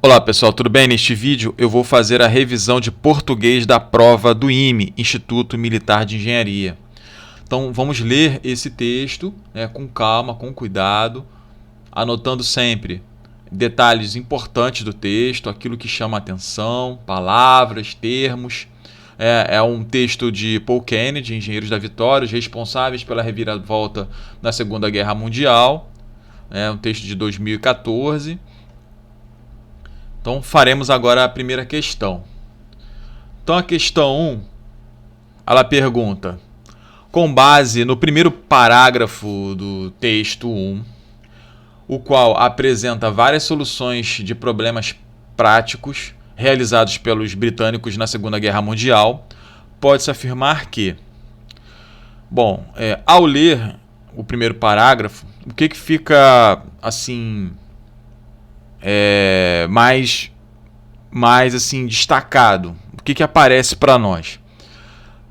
Olá pessoal, tudo bem? Neste vídeo eu vou fazer a revisão de português da prova do IME, Instituto Militar de Engenharia. Então vamos ler esse texto, com calma, com cuidado, anotando sempre detalhes importantes do texto, aquilo que chama a atenção, palavras, termos. É um texto de Paul Kennedy, Engenheiros da Vitória, os responsáveis pela reviravolta na Segunda Guerra Mundial. É um texto de 2014. Então faremos agora a primeira questão. Então a questão 1, ela pergunta: com base no primeiro parágrafo do texto 1, o qual apresenta várias soluções de problemas práticos realizados pelos britânicos na Segunda Guerra Mundial, pode-se afirmar que, ao ler o primeiro parágrafo, o que fica assim mais assim destacado? O que aparece para nós?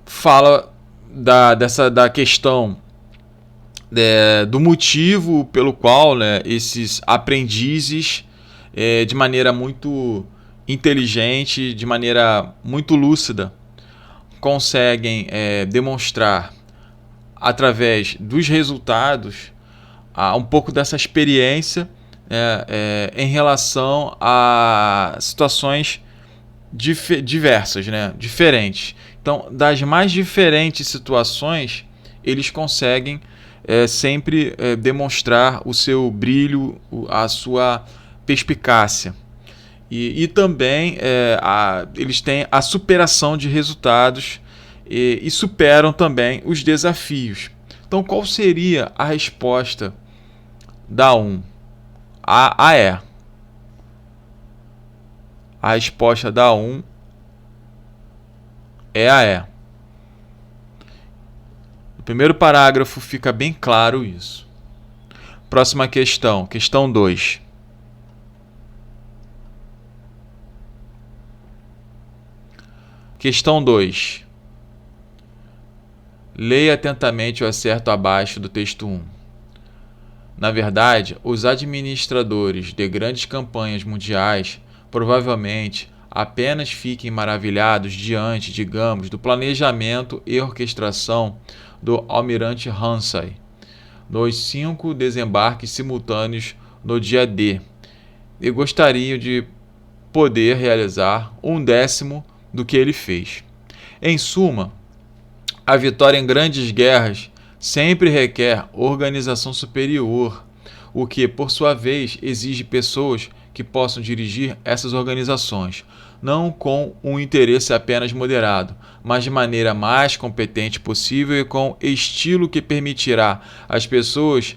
Fala da questão do motivo pelo qual, esses aprendizes, de maneira muito inteligente, de maneira muito lúcida, conseguem demonstrar através dos resultados um pouco dessa experiência em relação a situações diversas, diferentes. Então, das mais diferentes situações, eles conseguem sempre demonstrar o seu brilho, a sua perspicácia. E também eles têm a superação de resultados e superam também os desafios. Então, qual seria a resposta da 1? A é. A resposta da 1 é a E. No primeiro parágrafo fica bem claro isso. Próxima questão, questão 2. Questão 2. Leia atentamente o acerto abaixo do texto 1. Na verdade, os administradores de grandes campanhas mundiais provavelmente apenas fiquem maravilhados diante, digamos, do planejamento e orquestração do almirante Ramsay nos 5 desembarques simultâneos no dia D, e gostariam de poder realizar 1/10 do que ele fez. Em suma, a vitória em grandes guerras sempre requer organização superior, o que, por sua vez, exige pessoas que possam dirigir essas organizações, não com um interesse apenas moderado, mas de maneira mais competente possível e com estilo que permitirá às pessoas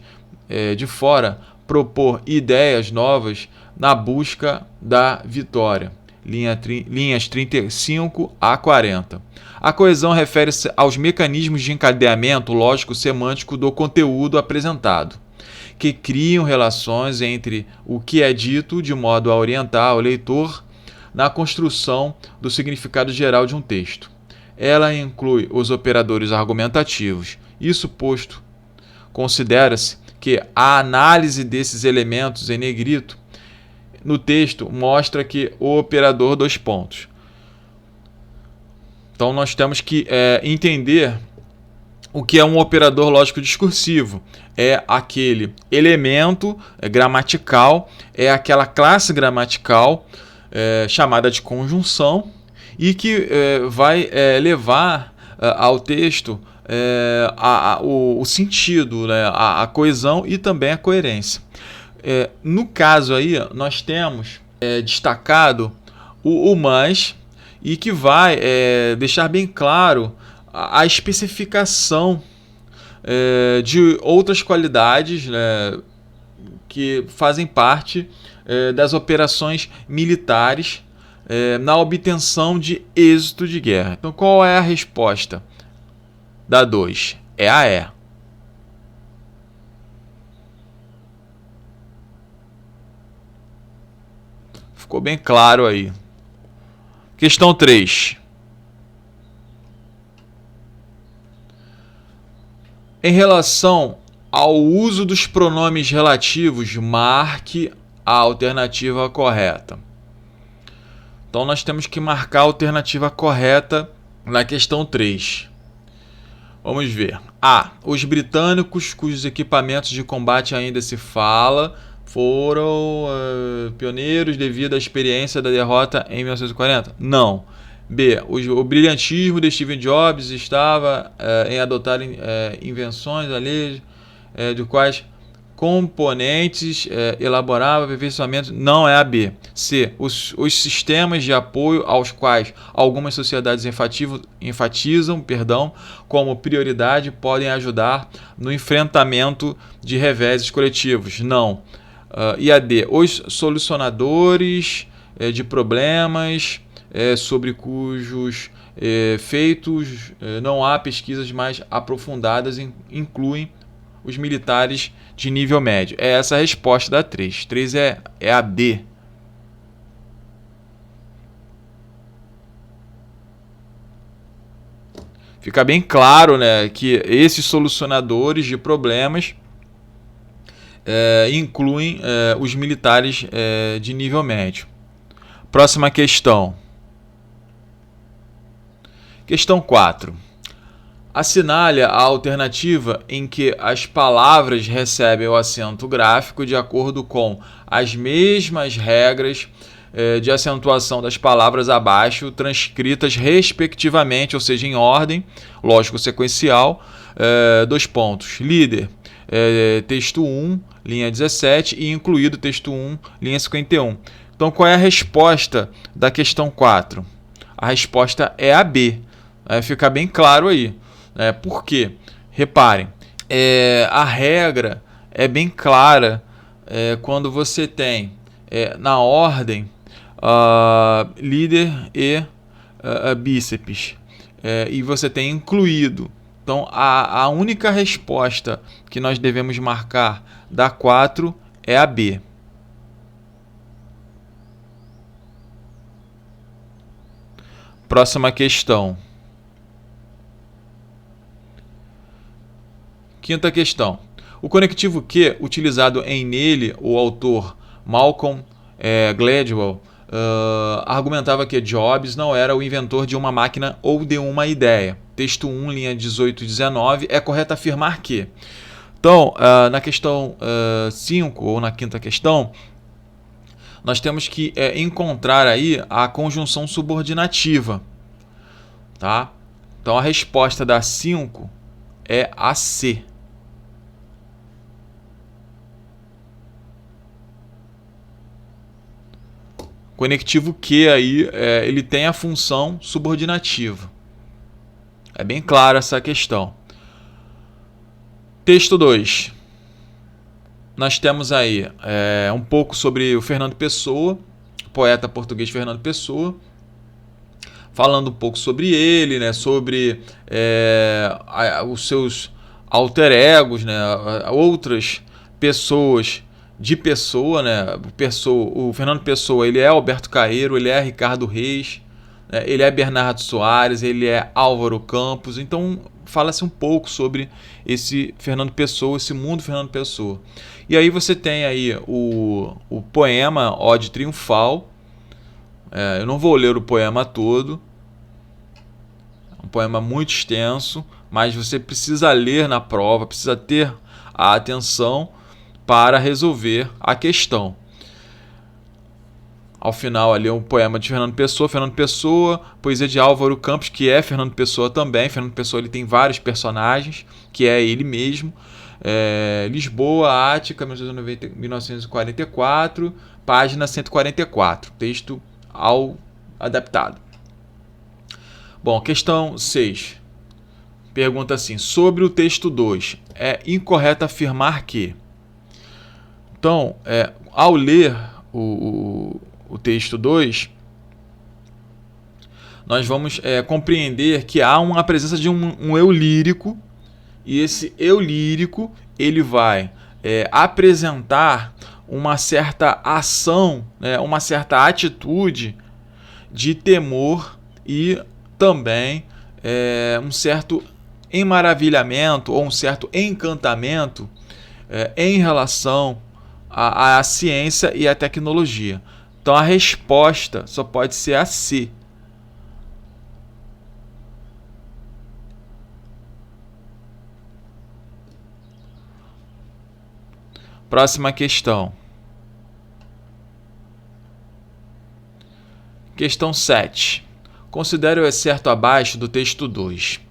de fora propor ideias novas na busca da vitória. Linhas 35 a 40. A coesão refere-se aos mecanismos de encadeamento lógico-semântico do conteúdo apresentado, que criam relações entre o que é dito de modo a orientar o leitor na construção do significado geral de um texto. Ela inclui os operadores argumentativos. Isso posto, considera-se que a análise desses elementos em negrito no texto mostra que o operador dois pontos. Então nós temos que entender o que é um operador lógico discursivo. É aquele elemento gramatical, é aquela classe gramatical chamada de conjunção e que vai levar ao texto o sentido, a coesão e também a coerência. No caso aí, nós temos destacado o mas, e que vai deixar bem claro a especificação de outras qualidades, que fazem parte das operações militares na obtenção de êxito de guerra. Então, qual é a resposta da 2? É a E. Ficou bem claro aí. Questão 3. Em relação ao uso dos pronomes relativos, marque a alternativa correta. Então nós temos que marcar a alternativa correta na questão 3. Vamos ver. A. Os britânicos, cujos equipamentos de combate ainda se fala, foram pioneiros devido à experiência da derrota em 1940? Não. B. O brilhantismo de Steve Jobs estava em adotar invenções alheias de quais componentes elaborava aperfeiçoamento? Não é a B. C. Os sistemas de apoio aos quais algumas sociedades enfatizam, como prioridade podem ajudar no enfrentamento de reveses coletivos? Não. E a D. Os solucionadores de problemas sobre cujos feitos não há pesquisas mais aprofundadas incluem os militares de nível médio. É essa a resposta da 3. 3 é a D. Fica bem claro, né, que esses solucionadores de problemas incluem os militares de nível médio. Próxima questão. Questão 4. Assinale a alternativa em que as palavras recebem o acento gráfico de acordo com as mesmas regras de acentuação das palavras abaixo, transcritas respectivamente, ou seja, em ordem, lógico sequencial. 2 pontos. Líder, texto 1, linha 17, e incluído texto 1, linha 51. Então, qual é a resposta da questão 4? A resposta é a B. Fica bem claro aí. Por quê? Reparem, a regra é bem clara quando você tem na ordem líder e bíceps, e você tem incluído. Então, a única resposta que nós devemos marcar da 4 é a B. Próxima questão. Quinta questão. O conectivo Q, utilizado em Nele, o autor Malcolm Gladwell argumentava que Jobs não era o inventor de uma máquina ou de uma ideia. Texto 1, linha 18 e 19, é correto afirmar que. Então, na questão 5, ou na quinta questão, nós temos que encontrar aí a conjunção subordinativa. Tá? Então, a resposta da 5 é a C. Conectivo Q aí, ele tem a função subordinativa. É bem clara essa questão. Texto 2. Nós temos aí um pouco sobre o Fernando Pessoa, poeta português Fernando Pessoa, falando um pouco sobre ele, né, sobre os seus alter egos, né, outras pessoas de Pessoa, né? O Fernando Pessoa, ele é Alberto Caeiro, ele é Ricardo Reis, né? Ele é Bernardo Soares, ele é Álvaro Campos. Então, fala-se um pouco sobre esse Fernando Pessoa, esse mundo Fernando Pessoa. E aí você tem aí o poema Ode Triunfal. Eu não vou ler o poema todo. É um poema muito extenso, mas você precisa ler na prova, precisa ter a atenção para resolver a questão. Ao final ali é um poema de Fernando Pessoa, poesia de Álvaro Campos, que é Fernando Pessoa também. Fernando Pessoa ele tem vários personagens, que é ele mesmo. Lisboa, Ática, 1944, página 144, texto adaptado. Bom, questão 6. Pergunta assim, sobre o texto 2, é incorreto afirmar que... Então, ao ler o texto 2, nós vamos compreender que há uma presença de um eu lírico, e esse eu lírico ele vai apresentar uma certa ação, né, uma certa atitude de temor e também um certo emaravilhamento ou um certo encantamento em relação à ciência e à tecnologia. Então a resposta só pode ser a C. Próxima questão. Questão 7. Considere o excerto abaixo do texto 2.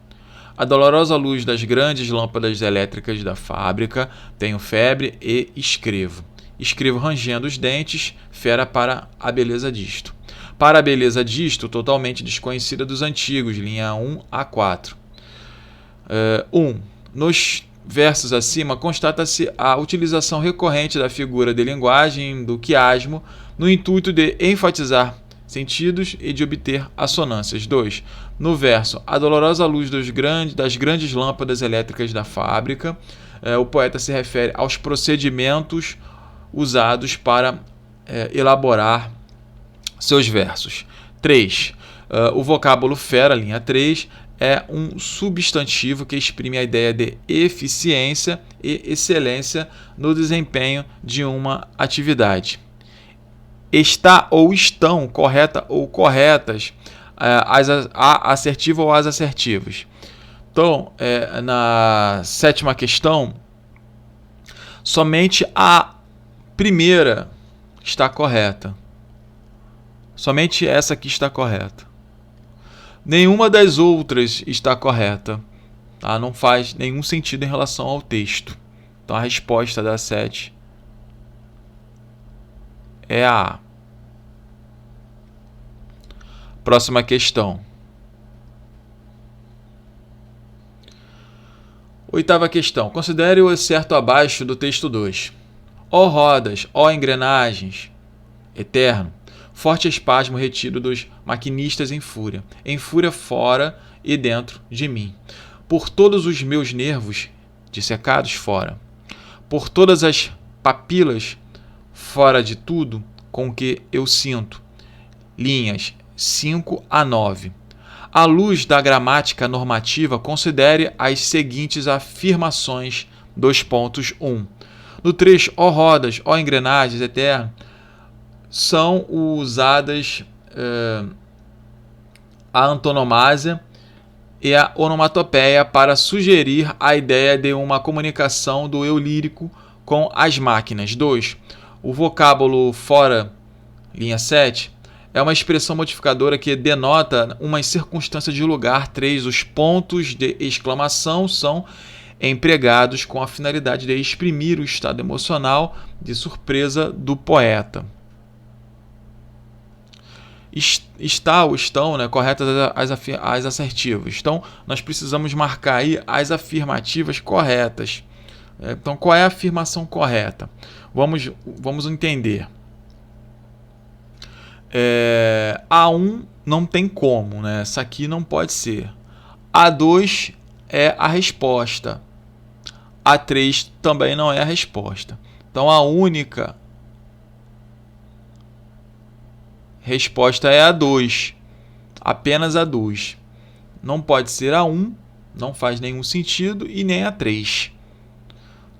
A dolorosa luz das grandes lâmpadas elétricas da fábrica, tenho febre e escrevo. Escrevo rangendo os dentes, fera para a beleza disto. Para a beleza disto, totalmente desconhecida dos antigos, linha 1 a 4. 1. Nos versos acima, constata-se a utilização recorrente da figura de linguagem do quiasmo no intuito de enfatizar sentidos e de obter assonâncias. 2. No verso, a dolorosa luz das grandes lâmpadas elétricas da fábrica, o poeta se refere aos procedimentos usados para elaborar seus versos. 3. O vocábulo fera, linha 3, é um substantivo que exprime a ideia de eficiência e excelência no desempenho de uma atividade. Está ou estão, correta ou corretas, a assertiva ou as assertivas. Então, na 7ª questão, somente a primeira está correta. Somente essa aqui está correta. Nenhuma das outras está correta. Tá? Não faz nenhum sentido em relação ao texto. Então a resposta da 7 é a A. Próxima questão. 8ª questão. Considere o excerto abaixo do texto 2. Ó rodas, ó engrenagens, eterno, forte espasmo retido dos maquinistas em fúria fora e dentro de mim. Por todos os meus nervos dissecados fora, por todas as papilas fora de tudo com que eu sinto. Linhas 5 a 9. À luz da gramática normativa, considere as seguintes afirmações. 2.1. No trecho, ó rodas, ó engrenagens, eterno, são usadas a antonomásia e a onomatopeia para sugerir a ideia de uma comunicação do eu lírico com as máquinas. 2. O vocábulo fora, linha 7, é uma expressão modificadora que denota uma circunstância de lugar. 3. Os pontos de exclamação são empregados com a finalidade de exprimir o estado emocional de surpresa do poeta. Está ou estão, né, corretas as assertivas. Então, nós precisamos marcar aí as afirmativas corretas. Então, qual é a afirmação correta? Vamos entender. A1 não tem como, né? Essa aqui não pode ser. A2 é a resposta. A3 também não é a resposta. Então, a única resposta é a 2. Apenas a 2. Não pode ser a 1, não faz nenhum sentido, e nem a 3.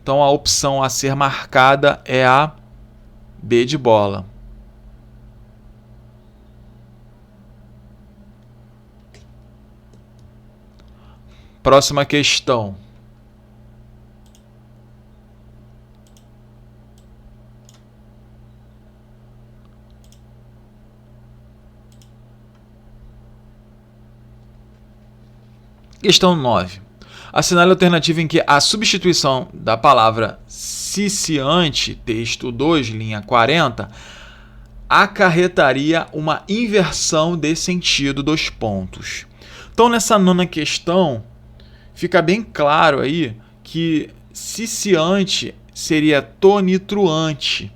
Então, a opção a ser marcada é a B de bola. Próxima questão. Questão 9. Assinale a alternativa em que a substituição da palavra ciciante, texto 2, linha 40, acarretaria uma inversão de sentido dos pontos. Então, nessa 9ª questão, fica bem claro aí que ciciante seria tonitruante.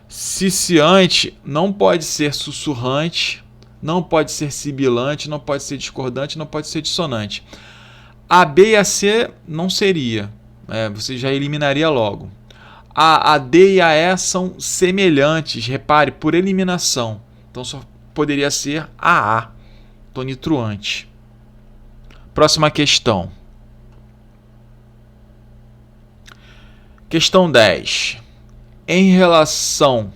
Ciciante não pode ser sussurrante, não pode ser sibilante, não pode ser discordante, não pode ser dissonante. A B e a C não seria, você já eliminaria logo. A D e a E são semelhantes, repare, por eliminação. Então só poderia ser a A, tonitruante. Próxima questão. Questão 10. Em relação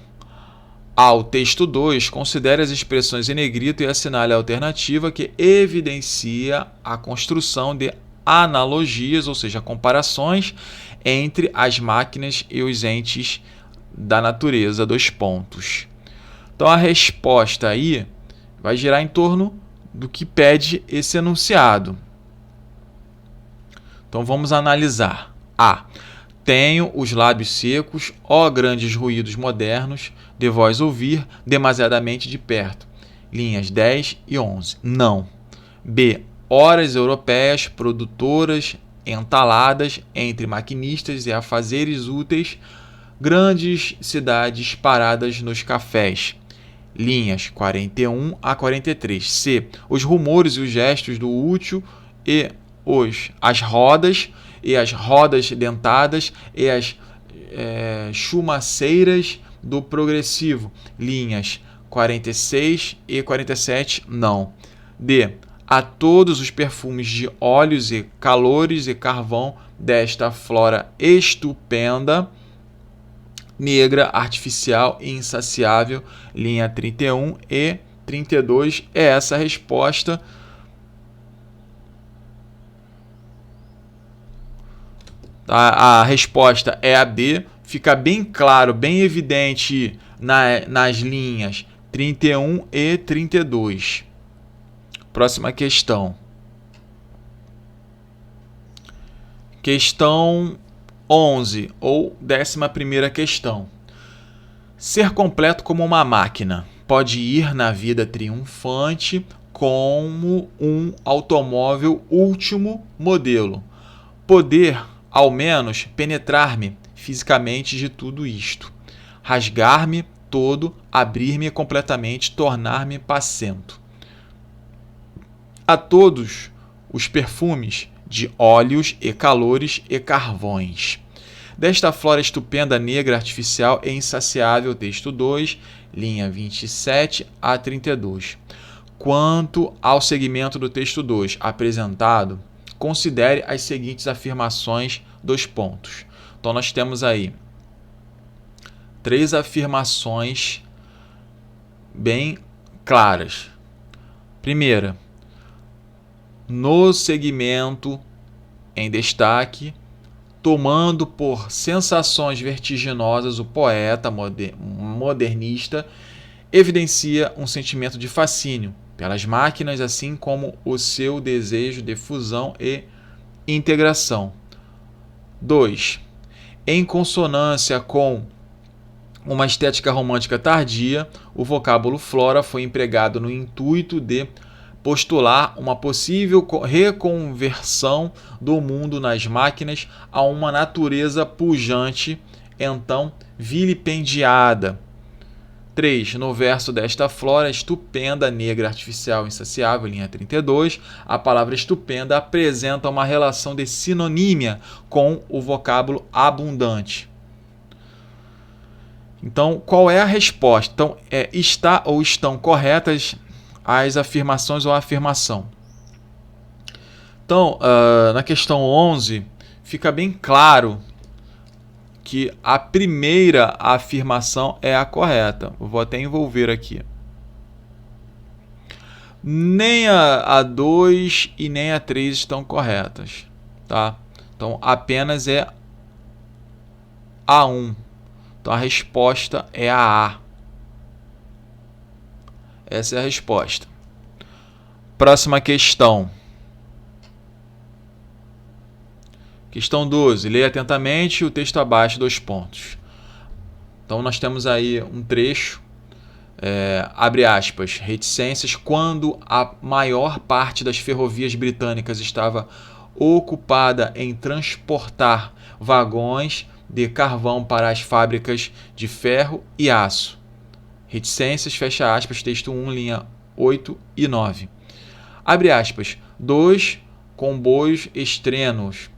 ao texto 2, considere as expressões em negrito e assinale a alternativa que evidencia a construção de analogias, ou seja, comparações entre as máquinas e os entes da natureza. 2 pontos. Então a resposta aí vai girar em torno do que pede esse enunciado. Então vamos analisar. A. Tenho os lábios secos, ó grandes ruídos modernos, de vós ouvir demasiadamente de perto. Linhas 10 e 11. Não. B. Horas europeias, produtoras, entaladas entre maquinistas e afazeres úteis, grandes cidades paradas nos cafés. Linhas 41 a 43. C. Os rumores e os gestos do útil e as rodas dentadas e as chumaceiras do progressivo. Linhas 46 e 47, não. D. A todos os perfumes de óleos e calores e carvão desta flora estupenda, negra, artificial e insaciável. Linha 31 e 32 é essa a resposta. A resposta é a B. Fica bem claro, bem evidente nas linhas 31 e 32. Próxima questão. Questão 11, ou 11ª questão. Ser completo como uma máquina. Pode ir na vida triunfante como um automóvel último modelo. Poder, ao menos, penetrar-me fisicamente de tudo isto. Rasgar-me todo, abrir-me completamente, tornar-me pacento. A todos os perfumes de óleos e calores e carvões. Desta flora estupenda, negra, artificial e insaciável, texto 2, linha 27 a 32. Quanto ao segmento do texto 2 apresentado, considere as seguintes afirmações, 2 pontos. Então, nós temos aí 3 afirmações bem claras. Primeira, no segmento em destaque, tomando por sensações vertiginosas, o poeta modernista evidencia um sentimento de fascínio pelas máquinas, assim como o seu desejo de fusão e integração. 2. Em consonância com uma estética romântica tardia, o vocábulo flora foi empregado no intuito de postular uma possível reconversão do mundo nas máquinas a uma natureza pujante, então vilipendiada. 3. No verso desta flora estupenda, negra, artificial, insaciável, linha 32, a palavra estupenda apresenta uma relação de sinonímia com o vocábulo abundante. Então, qual é a resposta? Então, está ou estão corretas as afirmações ou a afirmação. Então, na questão 11, fica bem claro que a primeira afirmação é a correta. Eu vou até envolver aqui. Nem a 2 e nem a 3 estão corretas. Tá? Então, apenas é a 1. Então, a resposta é a A. Essa é a resposta. Próxima questão. Questão 12. Leia atentamente o texto abaixo, 2 pontos. Então, nós temos aí um trecho, abre aspas, reticências, quando a maior parte das ferrovias britânicas estava ocupada em transportar vagões de carvão para as fábricas de ferro e aço. Reticências, fecha aspas, texto 1, linha 8 e 9. Abre aspas, 2 comboios extremos,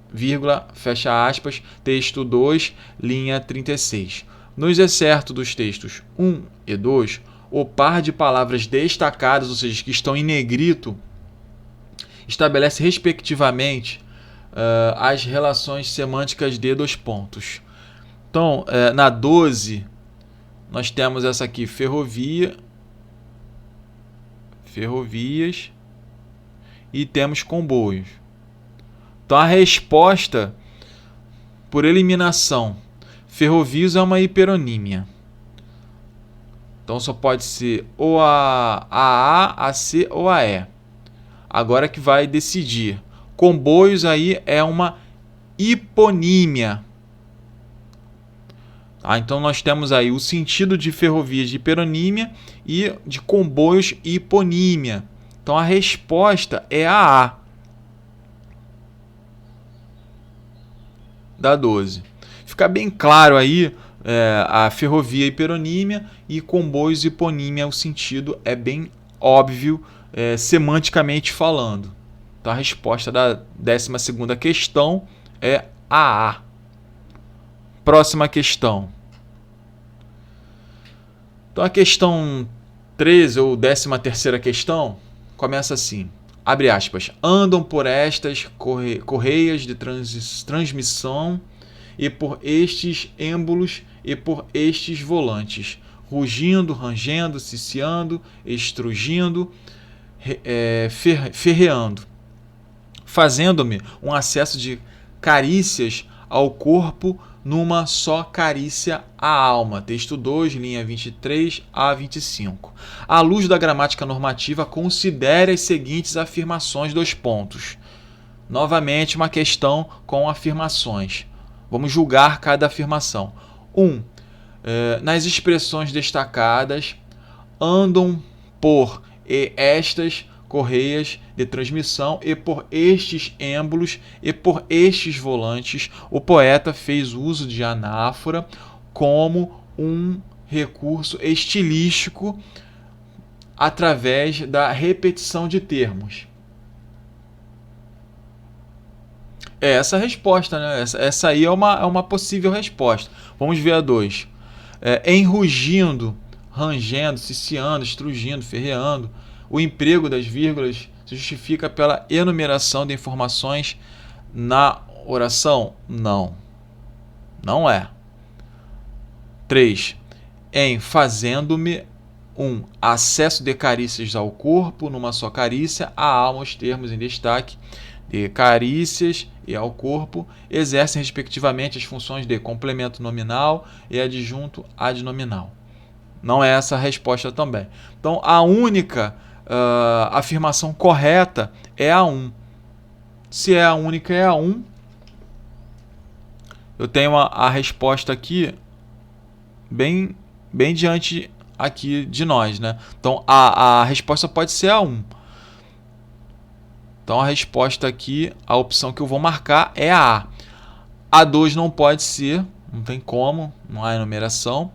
vírgula, fecha aspas, texto 2, linha 36. Nos excertos dos textos 1 e 2, o par de palavras destacadas, ou seja, que estão em negrito, estabelece respectivamente as relações semânticas de dois pontos. Então, na 12, nós temos essa aqui, ferrovias, e temos comboios. Então, a resposta, por eliminação, ferrovias é uma hiperonímia. Então, só pode ser ou a A, a C ou a E. Agora que vai decidir. Comboios aí é uma hiponímia. Então, nós temos aí o sentido de ferrovias de hiperonímia e de comboios hiponímia. Então, a resposta é a A. Da 12. Fica bem claro aí a ferrovia hiperonímia e comboios hiponímia. O sentido é bem óbvio, semanticamente falando. Então, a resposta da 12ª questão é a A. Próxima questão. Então, a questão 13, ou 13ª questão, começa assim. Abre aspas. Andam por estas correias de transmissão e por estes êmbolos e por estes volantes, rugindo, rangendo, ciciando, estrugindo, ferreando, fazendo-me um acesso de carícias ao corpo numa só carícia à alma. Texto 2, linha 23 a 25. À luz da gramática normativa, considere as seguintes afirmações dos pontos. Novamente, uma questão com afirmações. Vamos julgar cada afirmação. 1. Nas expressões destacadas, andam por estas correias de transmissão e por estes êmbolos e por estes volantes, o poeta fez uso de anáfora como um recurso estilístico através da repetição de termos. Essa a resposta, né? Essa aí é uma possível resposta. Vamos ver a 2. Enrugindo, rangendo, ciciando, estrugindo, ferreando. O emprego das vírgulas se justifica pela enumeração de informações na oração? Não. Não é. 3. Em fazendo-me um acesso de carícias ao corpo, numa só carícia, a alma, os termos em destaque de carícias e ao corpo exercem respectivamente as funções de complemento nominal e adjunto adnominal. Não é essa a resposta também. Então, a única afirmação correta é a 1. Se é a única, é a 1. Eu tenho a resposta aqui bem diante aqui de nós, né? Então, a resposta pode ser a 1. Então, a resposta aqui, a opção que eu vou marcar é a A. A 2 não pode ser, não tem como, não há enumeração.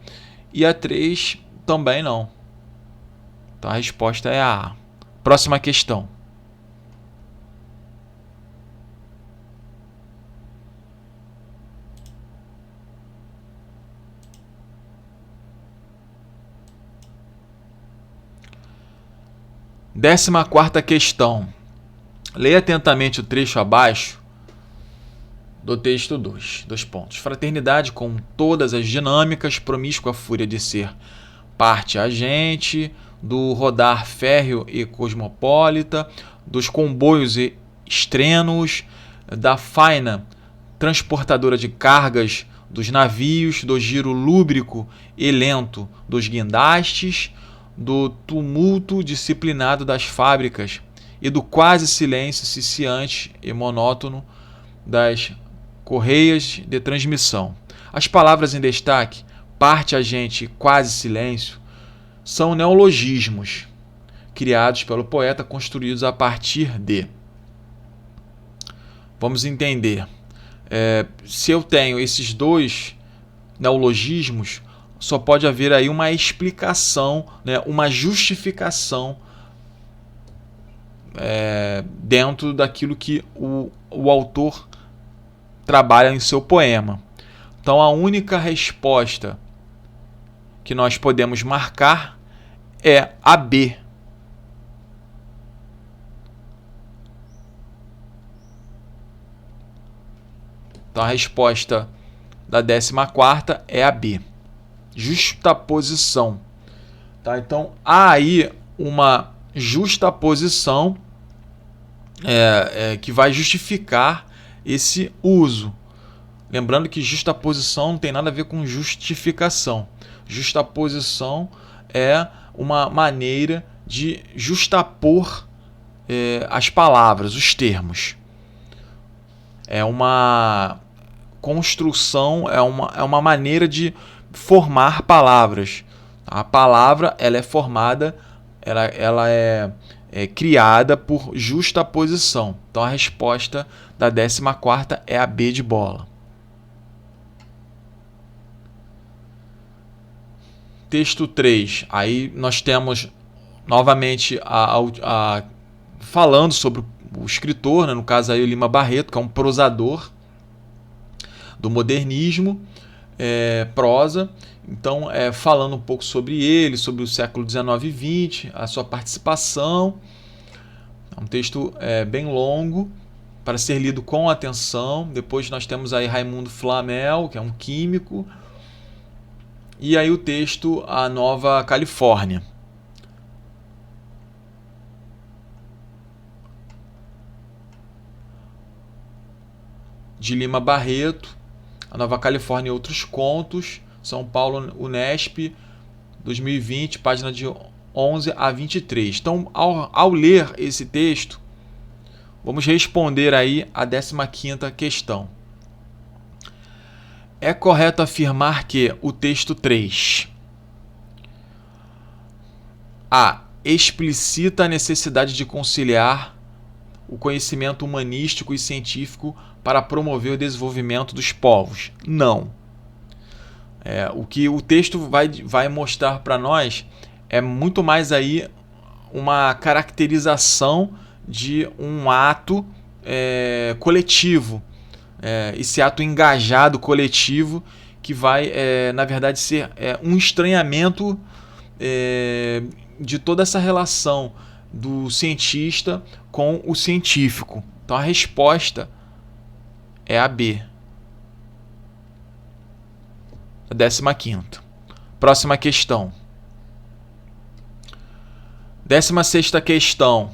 E a 3 também não. Então, a resposta é a A. Próxima questão. Décima quarta questão. Leia atentamente o trecho abaixo do texto 2. 2 pontos. Fraternidade com todas as dinâmicas, promíscua fúria de ser parte agente, do rodar férreo e cosmopolita, dos comboios e estrênuos, da faina transportadora de cargas dos navios, do giro lúbrico e lento dos guindastes, do tumulto disciplinado das fábricas e do quase silêncio ciciante e monótono das correias de transmissão. As palavras em destaque, parte agente e quase silêncio, são neologismos criados pelo poeta, construídos a partir de. Vamos entender. Se eu tenho esses dois neologismos, só pode haver aí uma explicação, né, uma justificação dentro daquilo que o autor trabalha em seu poema. Então, a única resposta que nós podemos marcar é a B. Então a resposta da 14ª é a B. Justaposição. Tá? Então há aí uma justaposição que vai justificar esse uso. Lembrando que justaposição não tem nada a ver com justificação. Justaposição é uma maneira de justapor as palavras, os termos. É uma construção, é uma maneira de formar palavras. A palavra ela é formada, ela é criada por justaposição. Então a resposta da 14ª é a B de bola. Texto 3. Aí nós temos novamente falando sobre o escritor, né? No caso aí o Lima Barreto, que é um prosador do modernismo, prosa. Então, falando um pouco sobre ele, sobre o século XIX e XX, a sua participação. É um texto bem longo, para ser lido com atenção. Depois nós temos aí Raimundo Flamel, que é um químico. E aí o texto A Nova Califórnia. De Lima Barreto, A Nova Califórnia e Outros Contos, São Paulo, Unesp, 2020, página de 11 a 23. Então, ao ler esse texto, vamos responder aí a 15ª questão. É correto afirmar que o texto 3 A. Explicita a necessidade de conciliar o conhecimento humanístico e científico para promover o desenvolvimento dos povos? Não. O que o texto vai mostrar para nós é muito mais aí uma caracterização de um ato coletivo, esse ato engajado coletivo que vai, na verdade, ser um estranhamento de toda essa relação do cientista com o científico. Então a resposta é a B. A 15ª. Próxima questão. 16ª questão.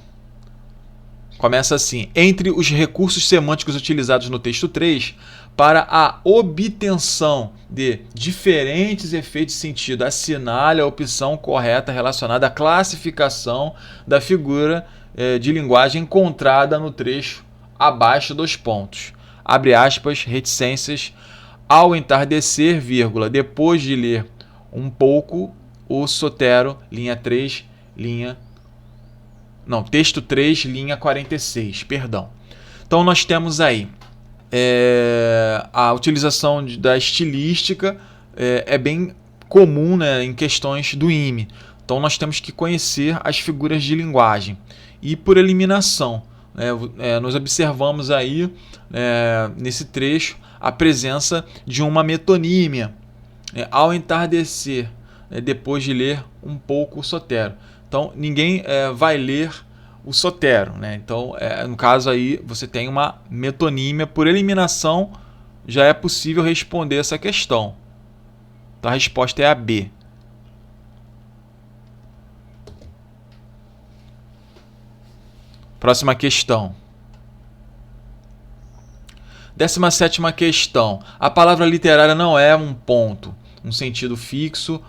Começa assim: entre os recursos semânticos utilizados no texto 3 para a obtenção de diferentes efeitos de sentido, assinale a opção correta relacionada à classificação da figura de linguagem encontrada no trecho abaixo dos pontos. Abre aspas, reticências. Ao entardecer, vírgula, depois de ler um pouco, o Sotero, linha 3, texto 3, linha 46, perdão. Então nós temos aí a utilização da estilística, é bem comum, né, em questões do IME. Então nós temos que conhecer as figuras de linguagem. E por eliminação, nós observamos aí, nesse trecho, a presença de uma metonímia. Ao entardecer, depois de ler um pouco o Sotero. Então ninguém vai ler o Sotero, né? Então, no caso aí, você tem uma metonímia. Por eliminação, já é possível responder essa questão. Então a resposta é a B. Próxima questão. 17ª questão. A palavra literária não é um ponto, um sentido fixo,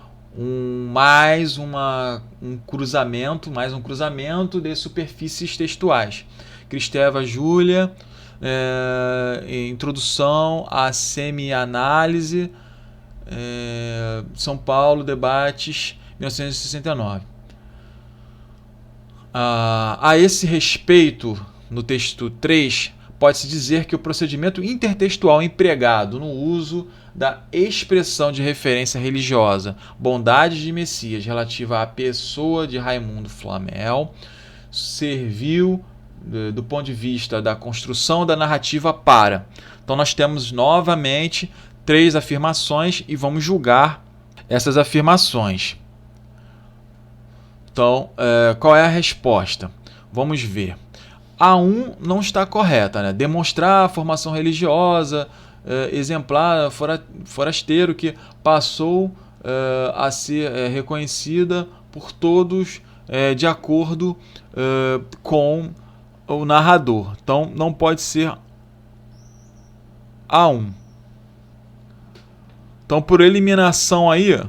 mais um cruzamento de superfícies textuais. Cristeva Júlia, Introdução à Semianálise, São Paulo, Debates, 1969. A esse respeito, no texto 3, pode-se dizer que o procedimento intertextual empregado no uso da expressão de referência religiosa Bondade de Messias relativa à pessoa de Raimundo Flamel serviu do ponto de vista da construção da narrativa para. Então nós temos novamente 3 afirmações e vamos julgar essas afirmações. Então, qual é a resposta? Vamos ver. A 1 não está correta, né? Demonstrar a formação religiosa exemplar, forasteiro, que passou a ser reconhecida por todos de acordo com o narrador. Então, não pode ser A1. Então, por eliminação aí,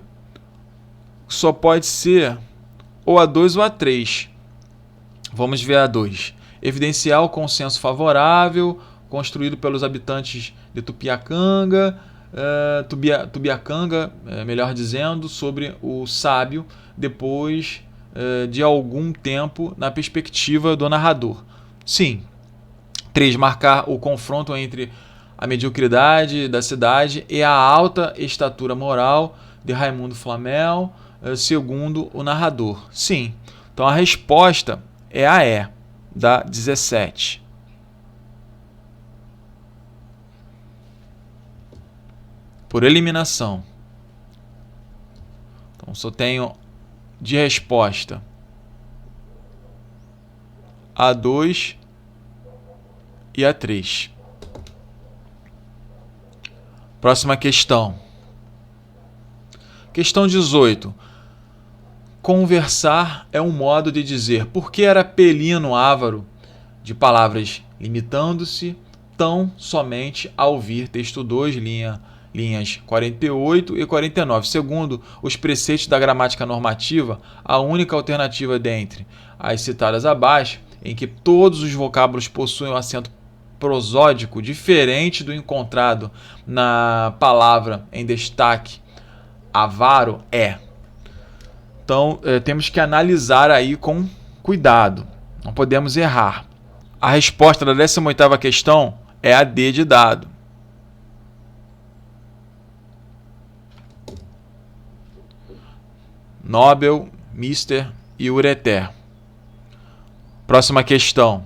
só pode ser ou A2 ou A3. Vamos ver A2. Evidenciar o consenso favorável construído pelos habitantes de Tupiacanga, melhor dizendo, sobre o sábio depois de algum tempo na perspectiva do narrador. Sim. 3. Marcar o confronto entre a mediocridade da cidade e a alta estatura moral de Raimundo Flamel, segundo o narrador. Sim. Então a resposta é a E, da 17. Por eliminação. Então só tenho de resposta A2 e A3. Próxima questão. Questão 18. Conversar é um modo de dizer por que era pelino avaro de palavras, limitando-se tão somente a ouvir. Texto 2, linhas 48 e 49. Segundo os preceitos da gramática normativa, a única alternativa dentre as citadas abaixo, em que todos os vocábulos possuem um acento prosódico diferente do encontrado na palavra em destaque avaro, é. Então, temos que analisar aí com cuidado. Não podemos errar. A resposta da 18ª questão é a D de dado. Nobel, Mister e Ureter. Próxima questão.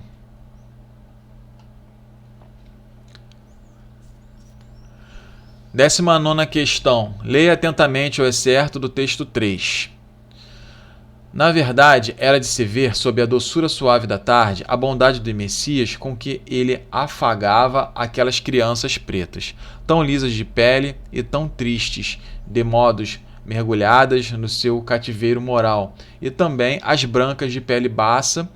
Décima nona questão. Leia atentamente o excerto do texto 3. Na verdade, era de se ver, sob a doçura suave da tarde, a bondade do Messias com que ele afagava aquelas crianças pretas, tão lisas de pele e tão tristes, de modos mergulhadas no seu cativeiro moral, e também as brancas de pele baça,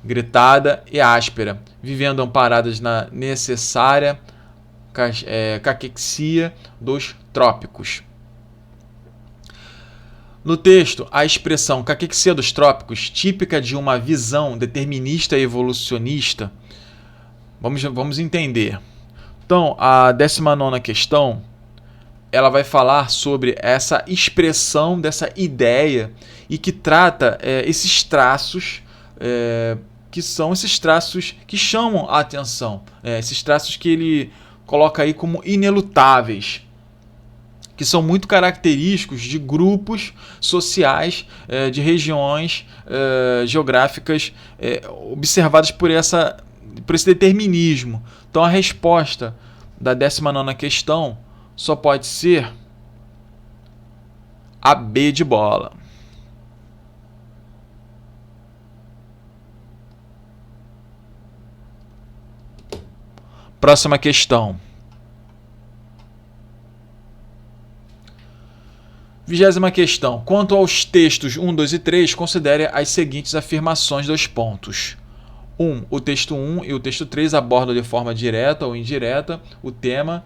gritada e áspera, vivendo amparadas na necessária caquexia dos trópicos. No texto, a expressão caquexia dos trópicos, típica de uma visão determinista e evolucionista, vamos entender. Então, a 19ª questão, ela vai falar sobre essa expressão dessa ideia e que trata esses traços, que são esses traços que chamam a atenção, esses traços que ele coloca aí como inelutáveis, que são muito característicos de grupos sociais, de regiões geográficas observadas por esse determinismo. Então a resposta da 19ª questão só pode ser a B de bola. Próxima questão. 20ª questão. Quanto aos textos 1, 2 e 3, considere as seguintes afirmações dos pontos. 1. O texto 1 e o texto 3 abordam de forma direta ou indireta o tema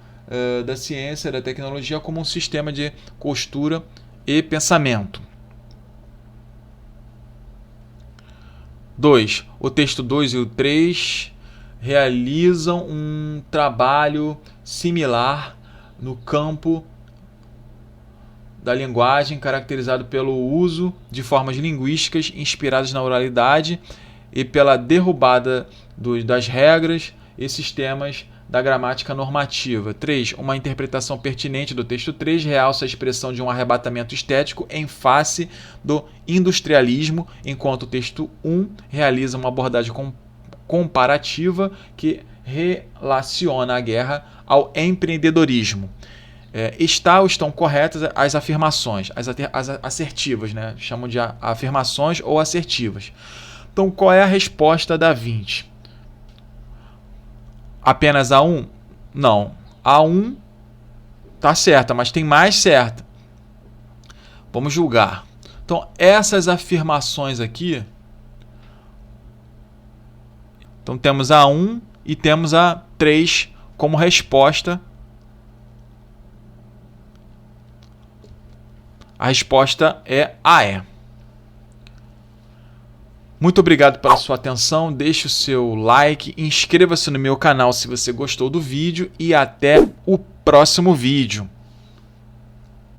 da ciência e da tecnologia como um sistema de costura e pensamento. 2. O texto 2 e o 3 realizam um trabalho similar no campo da linguagem, caracterizado pelo uso de formas linguísticas inspiradas na oralidade e pela derrubada das regras e sistemas da gramática normativa. 3. Uma interpretação pertinente do texto 3 realça a expressão de um arrebatamento estético em face do industrialismo, enquanto o texto 1 realiza uma abordagem comparativa que relaciona a guerra ao empreendedorismo. Estão corretas as afirmações, as assertivas, né? Chamam de afirmações ou assertivas. Então, qual é a resposta da 20? Apenas a 1? Não. A1 está certa, mas tem mais certa. Vamos julgar. Então, essas afirmações aqui... Então, temos a 1 e temos a 3 como resposta. A resposta é AE. Muito obrigado pela sua atenção. Deixe o seu like, inscreva-se no meu canal se você gostou do vídeo e até o próximo vídeo.